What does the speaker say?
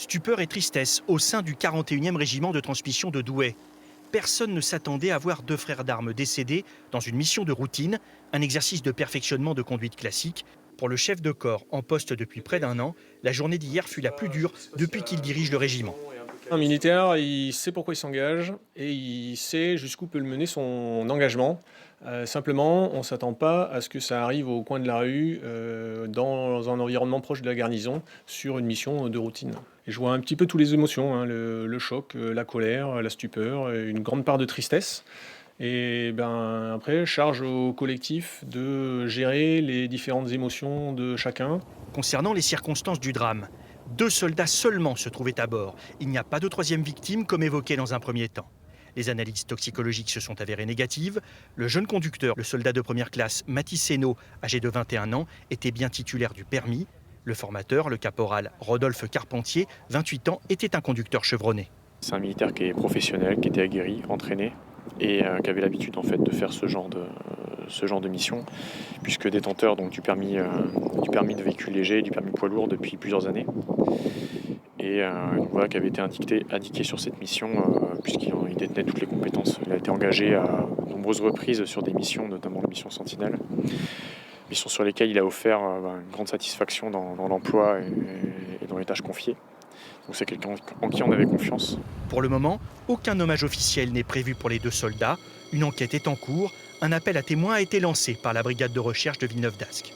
Stupeur et tristesse au sein du 41e régiment de transmission de Douai. Personne ne s'attendait à voir deux frères d'armes décédés dans une mission de routine, un exercice de perfectionnement de conduite classique. Pour le chef de corps en poste depuis près d'un an, la journée d'hier fut la plus dure depuis qu'il dirige le régiment. Un militaire, il sait pourquoi il s'engage et il sait jusqu'où peut le mener son engagement. Simplement, on ne s'attend pas à ce que ça arrive au coin de la rue, dans un environnement proche de la garnison, sur une mission de routine. Et je vois un petit peu toutes les émotions, hein, le choc, la colère, la stupeur, une grande part de tristesse. Et ben, après, charge au collectif de gérer les différentes émotions de chacun. Concernant les circonstances du drame, 2 soldats seulement se trouvaient à bord. Il n'y a pas de troisième victime comme évoqué dans un premier temps. Les analyses toxicologiques se sont avérées négatives. Le jeune conducteur, le soldat de première classe Mathis Seno, âgé de 21 ans, était bien titulaire du permis. Le formateur, le caporal Rodolphe Carpentier, 28 ans, était un conducteur chevronné. C'est un militaire qui est professionnel, qui était aguerri, entraîné et qui avait l'habitude en fait de faire ce genre de mission, puisque détenteur donc du permis de véhicule léger, du permis poids lourd depuis plusieurs années. Et donc voilà, qui avait été indiqué sur cette mission, puisqu'il détenait toutes les compétences. Il a été engagé à de nombreuses reprises sur des missions, notamment la mission Sentinelle, missions sur lesquelles il a offert une grande satisfaction dans l'emploi et dans les tâches confiées. Donc c'est quelqu'un en qui on avait confiance. Pour le moment, aucun hommage officiel n'est prévu pour les 2 soldats. Une enquête est en cours. Un appel à témoins a été lancé par la brigade de recherche de Villeneuve-d'Ascq.